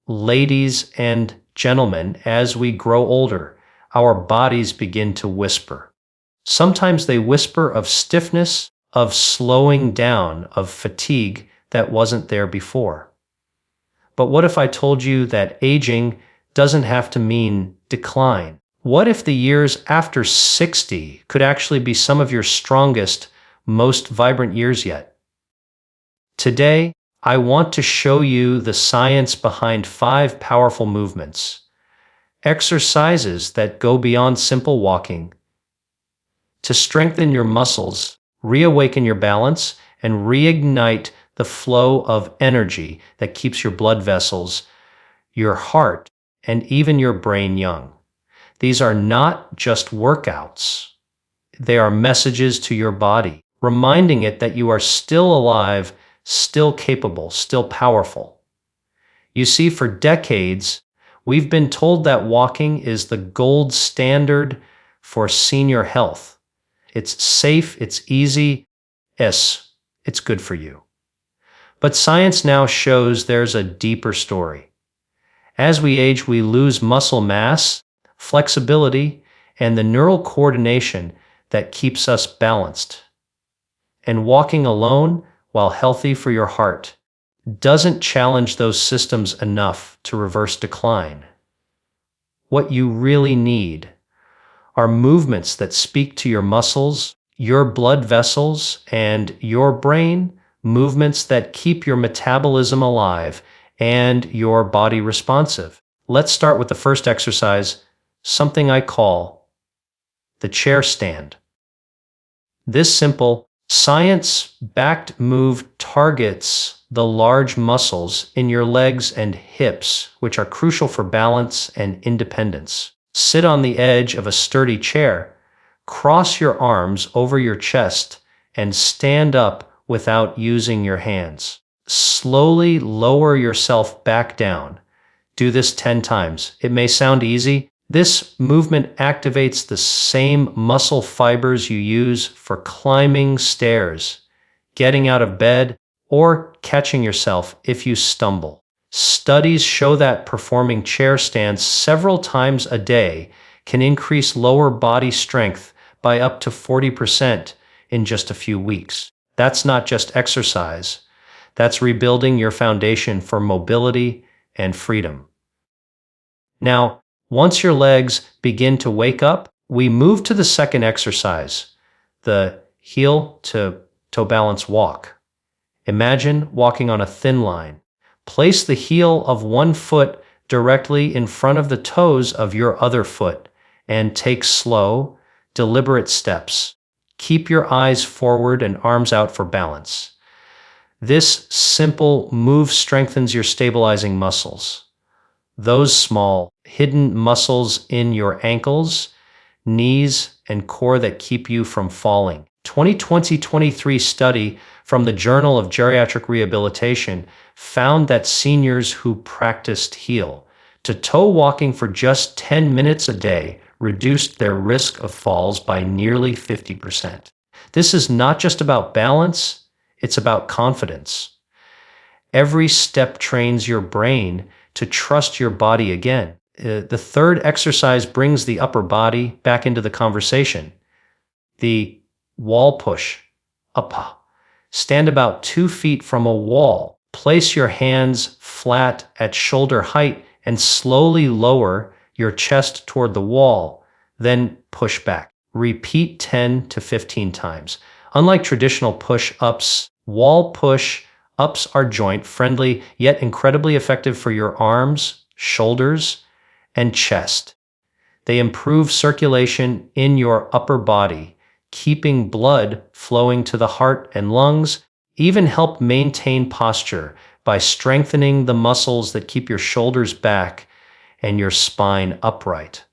Ladies and gentlemen, as we grow older, our bodies begin to whisper. Sometimes they whisper of stiffness, of slowing down, of fatigue that wasn't there before. But what if I told you that aging doesn't have to mean decline? What if the years after 60 could actually be some of your strongest, most vibrant years yet? Today, I want to show you the science behind 5 powerful movements, exercises that go beyond simple walking, to strengthen your muscles, reawaken your balance, and reignite the flow of energy that keeps your blood vessels, your heart, and even your brain young. These are not just workouts. They are messages to your body, reminding it that you are still alive, still capable, still powerful. You see, for decades, we've been told that walking is the gold standard for senior health. It's safe, it's easy, yes, it's good for you. But science now shows there's a deeper story. As we age, we lose muscle mass, flexibility, and the neural coordination that keeps us balanced. And walking alone, while healthy for your heart, doesn't challenge those systems enough to reverse decline. What you really need are movements that speak to your muscles, your blood vessels, and your brain, movements that keep your metabolism alive and your body responsive. Let's start with the first exercise, something I call the chair stand. This simple, science-backed move targets the large muscles in your legs and hips, which are crucial for balance and independence. Sit on the edge of a sturdy chair, cross your arms over your chest, and stand up without using your hands. Slowly lower yourself back down. Do this 10 times. It may sound easy. This movement activates the same muscle fibers you use for climbing stairs, getting out of bed, or catching yourself if you stumble. Studies show that performing chair stands several times a day can increase lower body strength by up to 40% in just a few weeks. That's not just exercise. That's rebuilding your foundation for mobility and freedom. Now, once your legs begin to wake up, we move to the second exercise, the heel to toe balance walk. Imagine walking on a thin line. Place the heel of one foot directly in front of the toes of your other foot and take slow, deliberate steps. Keep your eyes forward and arms out for balance. This simple move strengthens your stabilizing muscles. Those small, hidden muscles in your ankles, knees, and core that keep you from falling. 2023 study from the Journal of Geriatric Rehabilitation found that seniors who practiced heel to toe walking for just 10 minutes a day reduced their risk of falls by nearly 50%. This is not just about balance, it's about confidence. Every step trains your brain to trust your body again. The third exercise brings the upper body back into the conversation. The wall push, up. Stand about 2 feet from a wall. Place your hands flat at shoulder height and slowly lower your chest toward the wall, then push back. Repeat 10 to 15 times. Unlike traditional push-ups, wall push-ups are joint-friendly, yet incredibly effective for your arms, shoulders, and chest. They improve circulation in your upper body, keeping blood flowing to the heart and lungs, even help maintain posture by strengthening the muscles that keep your shoulders back and your spine upright.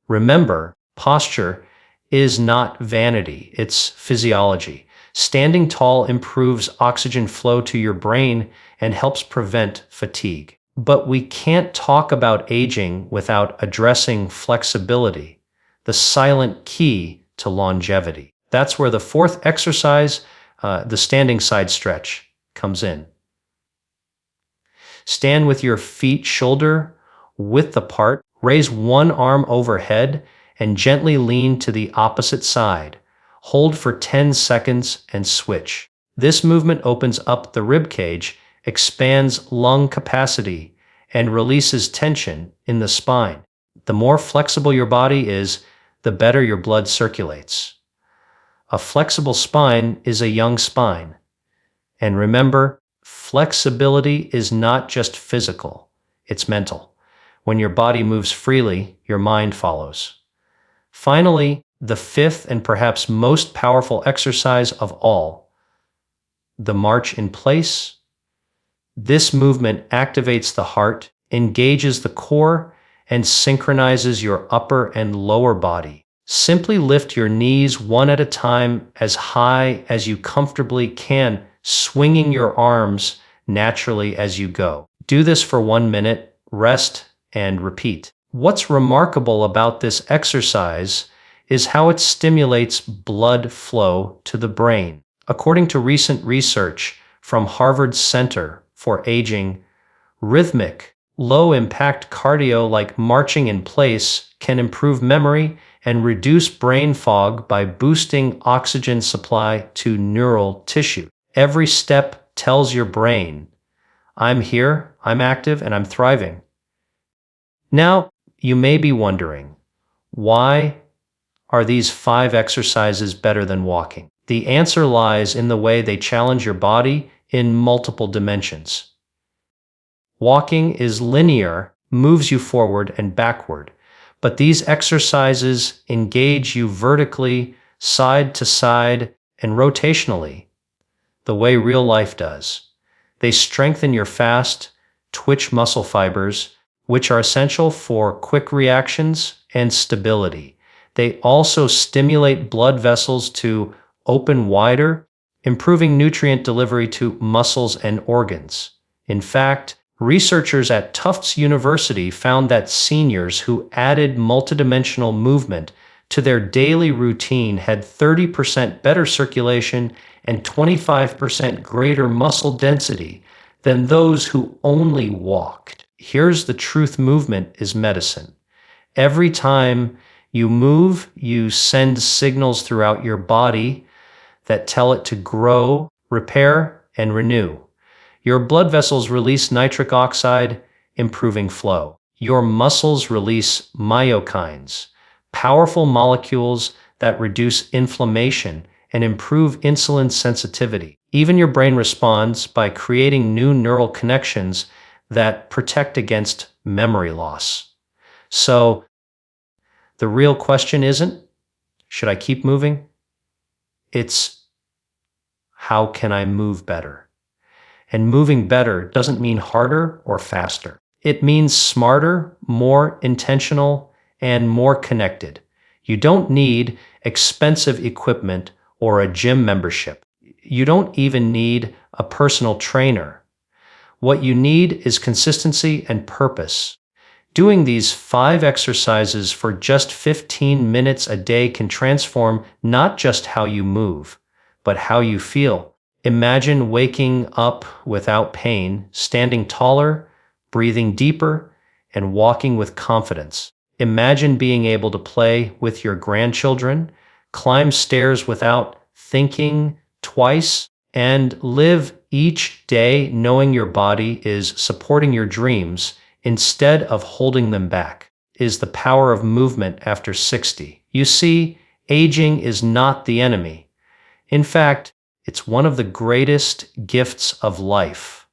Remember, posture is not vanity, it's physiology. Standing tall improves oxygen flow to your brain and helps prevent fatigue. But we can't talk about aging without addressing flexibility, the silent key to longevity. That's where the fourth exercise, the standing side stretch, comes in. Stand with your feet shoulder width apart. Raise one arm overhead and gently lean to the opposite side. Hold for 10 seconds and switch. This movement opens up the rib cage, expands lung capacity, and releases tension in the spine. The more flexible your body is, the better your blood circulates. A flexible spine is a young spine. And remember, flexibility is not just physical, it's mental. When your body moves freely, your mind follows. Finally, the fifth and perhaps most powerful exercise of all, the march in place. This movement activates the heart, engages the core, and synchronizes your upper and lower body. Simply lift your knees one at a time as high as you comfortably can, swinging your arms naturally as you go. Do this for 1 minute, rest, and repeat. What's remarkable about this exercise is how it stimulates blood flow to the brain. According to recent research from Harvard's Center for Aging, rhythmic, low-impact cardio like marching in place can improve memory and reduce brain fog by boosting oxygen supply to neural tissue. Every step tells your brain, I'm here, I'm active, and I'm thriving. Now, you may be wondering, why are these 5 exercises better than walking? The answer lies in the way they challenge your body in multiple dimensions. Walking is linear, moves you forward and backward, but these exercises engage you vertically, side to side, and rotationally, the way real life does. They strengthen your fast, twitch muscle fibers, which are essential for quick reactions and stability. They also stimulate blood vessels to open wider, improving nutrient delivery to muscles and organs. In fact, researchers at Tufts University found that seniors who added multidimensional movement to their daily routine had 30% better circulation and 25% greater muscle density than those who only walked. Here's the truth: movement is medicine. Every time you move, you send signals throughout your body that tell it to grow, repair, and renew. Your blood vessels release nitric oxide, improving flow. Your muscles release myokines, powerful molecules that reduce inflammation and improve insulin sensitivity. Even your brain responds by creating new neural connections that protect against memory loss. So, the real question isn't, should I keep moving? It's, how can I move better? And moving better doesn't mean harder or faster. It means smarter, more intentional, and more connected. You don't need expensive equipment or a gym membership. You don't even need a personal trainer. What you need is consistency and purpose. Doing these 5 exercises for just 15 minutes a day can transform not just how you move, but how you feel. Imagine waking up without pain, standing taller, breathing deeper, and walking with confidence. Imagine being able to play with your grandchildren, climb stairs without thinking twice, and live each day knowing your body is supporting your dreams instead of holding them back. Is the power of movement after 60. You see, aging is not the enemy. In fact, it's one of the greatest gifts of life.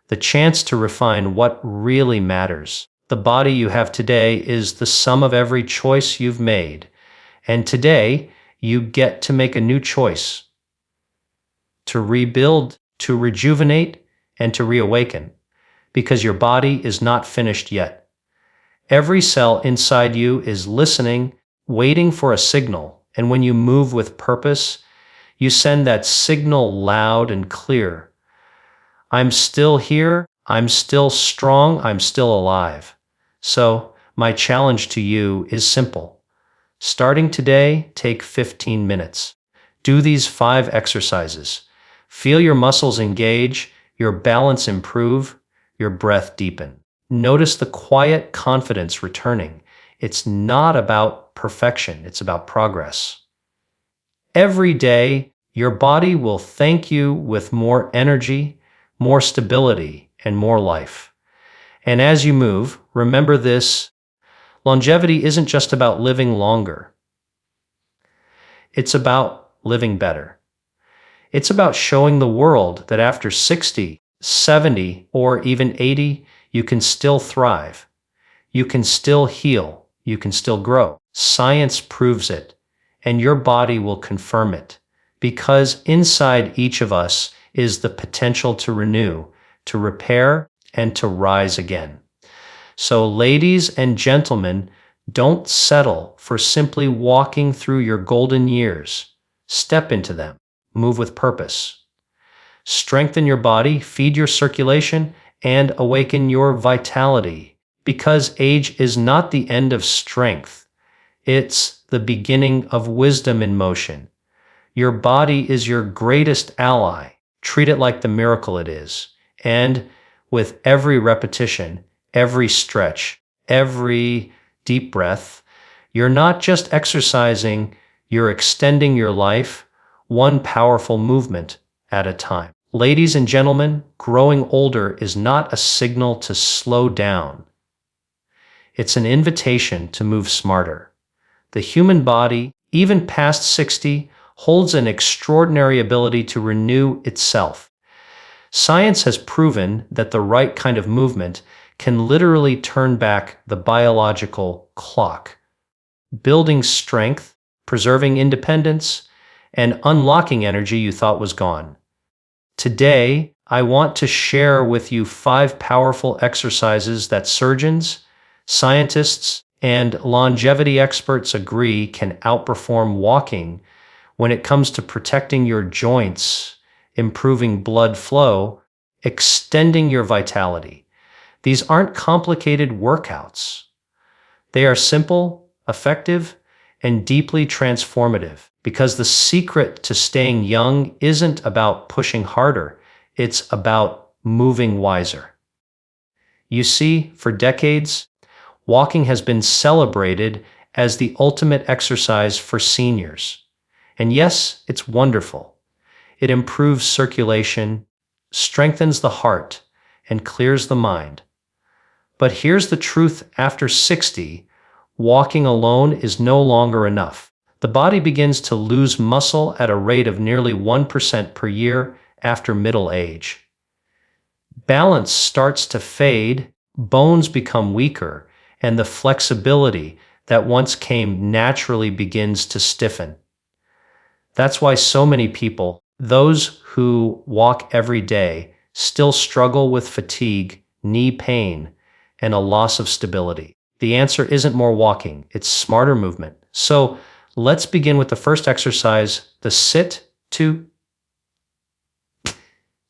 The chance to refine what really matters. The body you have today is the sum of every choice you've made. And today, you get to make a new choice. To rebuild, to rejuvenate, and to reawaken. Because your body is not finished yet. Every cell inside you is listening, waiting for a signal. And when you move with purpose, you send that signal loud and clear. I'm still here, I'm still strong, I'm still alive. So, my challenge to you is simple. Starting today, take 15 minutes. Do these 5 exercises. Feel your muscles engage, your balance improve, your breath deepen. Notice the quiet confidence returning. It's not about perfection, it's about progress. Every day, your body will thank you with more energy, more stability, and more life. And as you move, remember this: longevity isn't just about living longer, it's about living better. It's about showing the world that after 60, 70, or even 80, you can still thrive. You can still heal. You can still grow. Science proves it, and your body will confirm it, because inside each of us is the potential to renew, to repair, and to rise again. So, ladies and gentlemen, don't settle for simply walking through your golden years. Step into them. Move with purpose. Strengthen your body, feed your circulation, and awaken your vitality. Because age is not the end of strength, it's the beginning of wisdom in motion. Your body is your greatest ally. Treat it like the miracle it is. And with every repetition, every stretch, every deep breath, you're not just exercising, you're extending your life one powerful movement at a time. Ladies and gentlemen, growing older is not a signal to slow down. It's an invitation to move smarter. The human body, even past 60, holds an extraordinary ability to renew itself. Science has proven that the right kind of movement can literally turn back the biological clock, building strength, preserving independence, and unlocking energy you thought was gone. Today, I want to share with you 5 powerful exercises that surgeons, scientists, and longevity experts agree can outperform walking when it comes to protecting your joints, improving blood flow, extending your vitality. These aren't complicated workouts. They are simple, effective, and deeply transformative, because the secret to staying young isn't about pushing harder, it's about moving wiser. You see, for decades, walking has been celebrated as the ultimate exercise for seniors. And yes, it's wonderful. It improves circulation, strengthens the heart, and clears the mind. But here's the truth: after 60, walking alone is no longer enough. The body begins to lose muscle at a rate of nearly 1% per year after middle age. Balance starts to fade, bones become weaker, and the flexibility that once came naturally begins to stiffen. That's why so many people, those who walk every day, still struggle with fatigue, knee pain, and a loss of stability. The answer isn't more walking, it's smarter movement. So let's begin with the first exercise, the sit to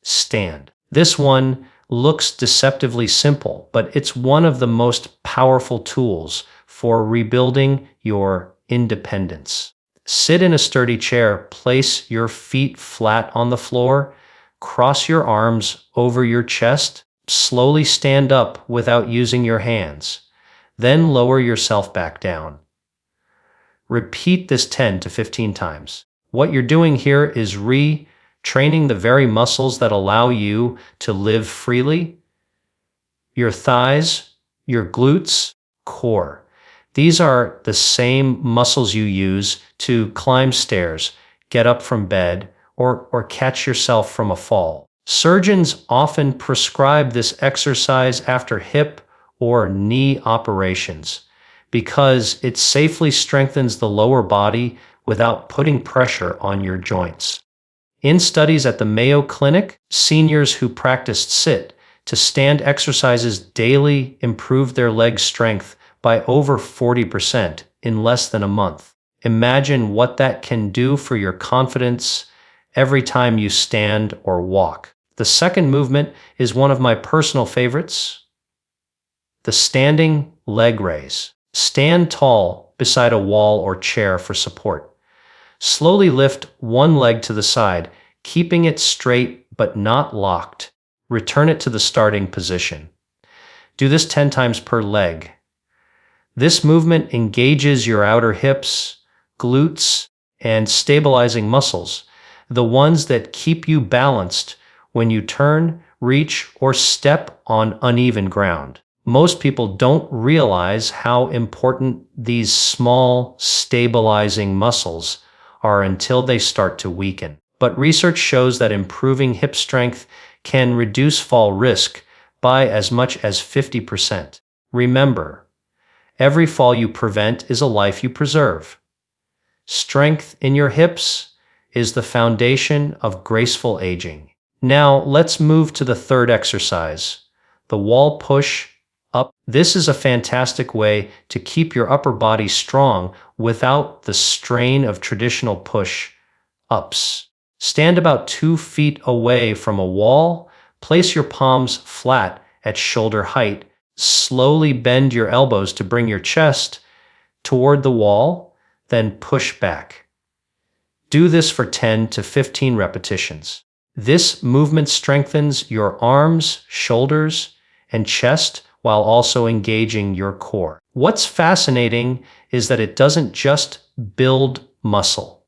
stand. This one looks deceptively simple, but it's one of the most powerful tools for rebuilding your independence. Sit in a sturdy chair, place your feet flat on the floor, cross your arms over your chest, slowly stand up without using your hands. Then lower yourself back down. Repeat this 10 to 15 times. What you're doing here is retraining the very muscles that allow you to live freely. Your thighs, your glutes, core. These are the same muscles you use to climb stairs, get up from bed, or catch yourself from a fall. Surgeons often prescribe this exercise after hip or knee operations because it safely strengthens the lower body without putting pressure on your joints. In studies at the Mayo Clinic, seniors who practiced sit to stand exercises daily improved their leg strength by over 40% in less than a month. Imagine what that can do for your confidence every time you stand or walk. The second movement is one of my personal favorites, the standing leg raise. Stand tall beside a wall or chair for support. Slowly lift one leg to the side, keeping it straight but not locked. return it to the starting position. Do this 10 times per leg. This movement engages your outer hips, glutes, and stabilizing muscles, the ones that keep you balanced when you turn, reach, or step on uneven ground. Most people don't realize how important these small, stabilizing muscles are until they start to weaken. But research shows that improving hip strength can reduce fall risk by as much as 50%. Remember, every fall you prevent is a life you preserve. Strength in your hips is the foundation of graceful aging. Now, let's move to the third exercise, the wall push up. This is a fantastic way to keep your upper body strong without the strain of traditional push-ups. Stand about 2 feet away from a wall, place your palms flat at shoulder height, slowly bend your elbows to bring your chest toward the wall, then push back. Do this for 10 to 15 repetitions. This movement strengthens your arms, shoulders, and chest while also engaging your core. What's fascinating is that it doesn't just build muscle.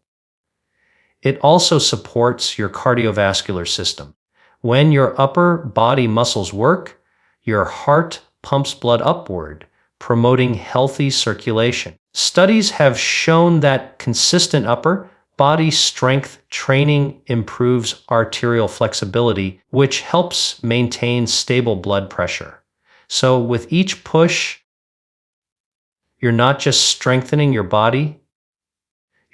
It also supports your cardiovascular system. When your upper body muscles work, your heart pumps blood upward, promoting healthy circulation. Studies have shown that consistent upper body strength training improves arterial flexibility, which helps maintain stable blood pressure. So with each push, you're not just strengthening your body,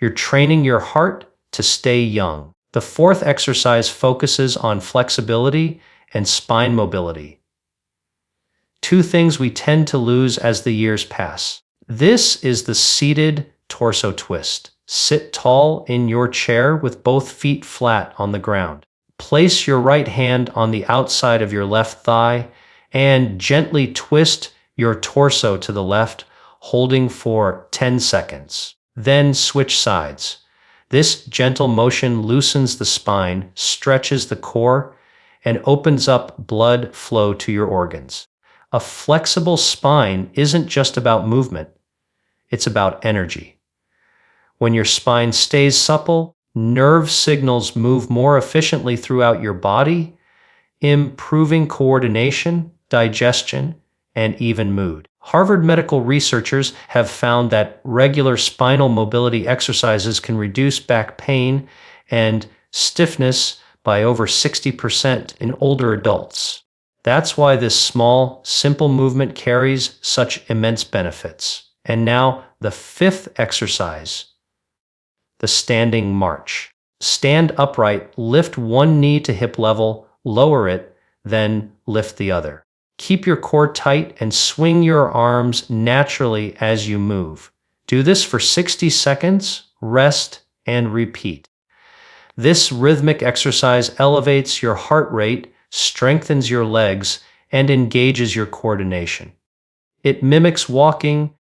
you're training your heart to stay young. The fourth exercise focuses on flexibility and spine mobility, 2 things we tend to lose as the years pass. This is the seated torso twist. Sit tall in your chair with both feet flat on the ground. Place your right hand on the outside of your left thigh and gently twist your torso to the left, holding for 10 seconds. Then switch sides. This gentle motion loosens the spine, stretches the core, and opens up blood flow to your organs. A flexible spine isn't just about movement, it's about energy. When your spine stays supple, nerve signals move more efficiently throughout your body, improving coordination, digestion, and even mood. Harvard medical researchers have found that regular spinal mobility exercises can reduce back pain and stiffness by over 60% in older adults. That's why this small, simple movement carries such immense benefits. And now, the fifth exercise, the standing march. Stand upright, lift one knee to hip level, lower it, then lift the other. Keep your core tight and swing your arms naturally as you move. Do this for 60 seconds, rest, and repeat. This rhythmic exercise elevates your heart rate, strengthens your legs, and engages your coordination. It mimics walking,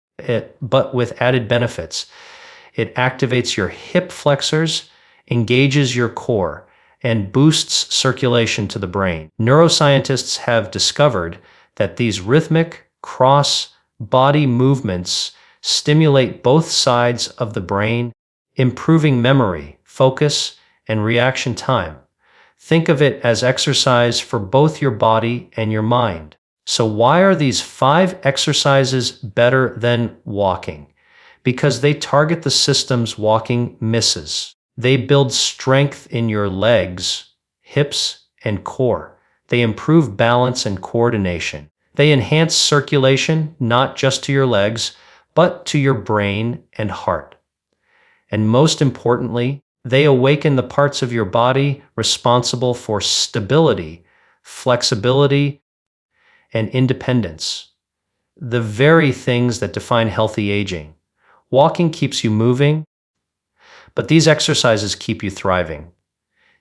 but with added benefits. It activates your hip flexors, engages your core, and boosts circulation to the brain. Neuroscientists have discovered that these rhythmic, cross-body movements stimulate both sides of the brain, improving memory, focus, and reaction time. Think of it as exercise for both your body and your mind. So why are these 5 exercises better than walking? Because they target the systems walking misses. They build strength in your legs, hips, and core. They improve balance and coordination. They enhance circulation, not just to your legs, but to your brain and heart. And most importantly, they awaken the parts of your body responsible for stability, flexibility, and independence. The very things that define healthy aging. Walking keeps you moving, but these exercises keep you thriving.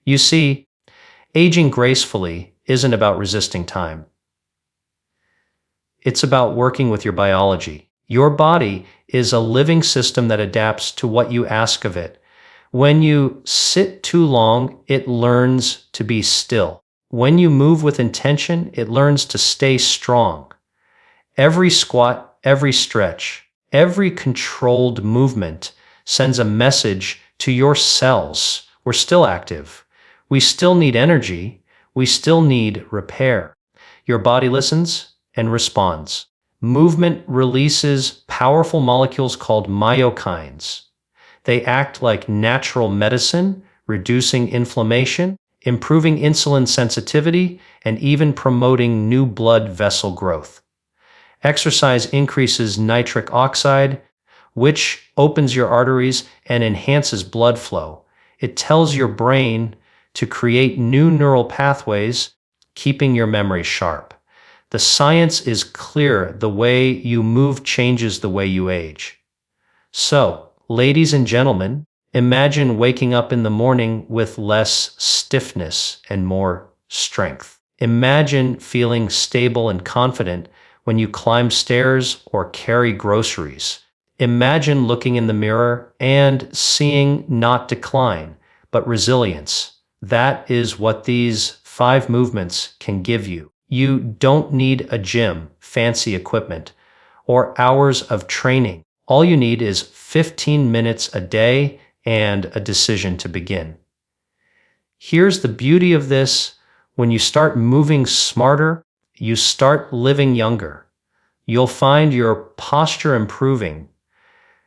You see, aging gracefully isn't about resisting time. It's about working with your biology. Your body is a living system that adapts to what you ask of it. When you sit too long, it learns to be still. When you move with intention, it learns to stay strong. Every squat, every stretch, every controlled movement sends a message to your cells. We're still active. We still need energy. We still need repair. Your body listens and responds. Movement releases powerful molecules called myokines. They act like natural medicine, reducing inflammation, improving insulin sensitivity, and even promoting new blood vessel growth. Exercise increases nitric oxide, which opens your arteries and enhances blood flow. It tells your brain to create new neural pathways, keeping your memory sharp. The science is clear. The way you move changes the way you age. So, ladies and gentlemen, imagine waking up in the morning with less stiffness and more strength. Imagine feeling stable and confident when you climb stairs or carry groceries. Imagine looking in the mirror and seeing not decline, but resilience. That is what these 5 movements can give you. You don't need a gym, fancy equipment, or hours of training. All you need is 15 minutes a day and a decision to begin. Here's the beauty of this. When you start moving smarter, you start living younger. You'll find your posture improving,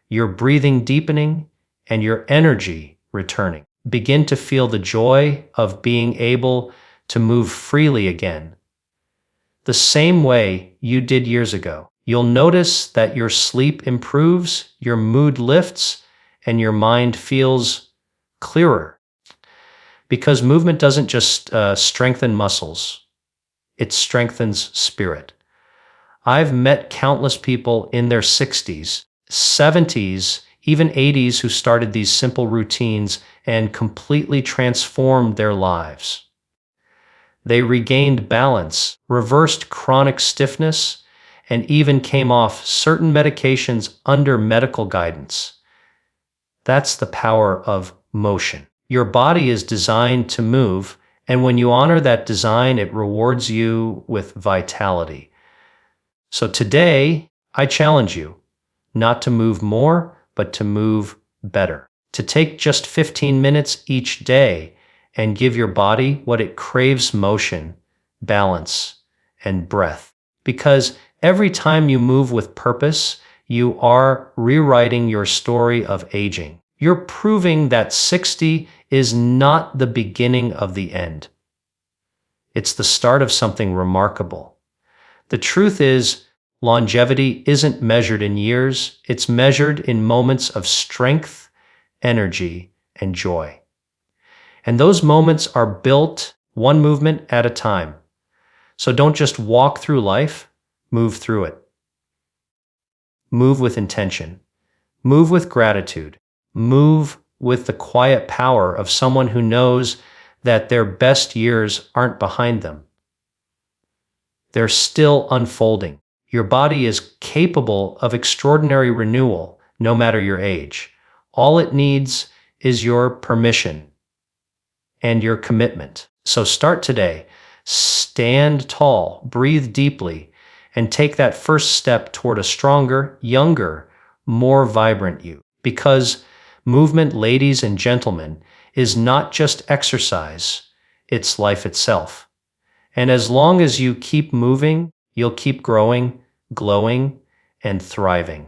your breathing deepening, and your energy returning. Begin to feel the joy of being able to move freely again, the same way you did years ago. You'll notice that your sleep improves, your mood lifts, and your mind feels clearer. Because movement doesn't just strengthen muscles, it strengthens spirit. I've met countless people in their 60s, 70s, even 80s who started these simple routines and completely transformed their lives. They regained balance, reversed chronic stiffness, and even came off certain medications under medical guidance. That's the power of motion. Your body is designed to move, and when you honor that design, it rewards you with vitality. So today, I challenge you not to move more, but to move better. To take just 15 minutes each day and give your body what it craves: motion, balance, and breath. Because every time you move with purpose, you are rewriting your story of aging. You're proving that 60 is not the beginning of the end. It's the start of something remarkable. The truth is, longevity isn't measured in years, it's measured in moments of strength, energy, and joy. And those moments are built one movement at a time. So don't just walk through life, move through it. Move with intention. Move with gratitude. Move with the quiet power of someone who knows that their best years aren't behind them. They're still unfolding. Your body is capable of extraordinary renewal, no matter your age. All it needs is your permission and your commitment. So start today. Stand tall, breathe deeply, and take that first step toward a stronger, younger, more vibrant you. Because movement, ladies and gentlemen, is not just exercise, it's life itself. And as long as you keep moving, you'll keep growing, glowing, and thriving.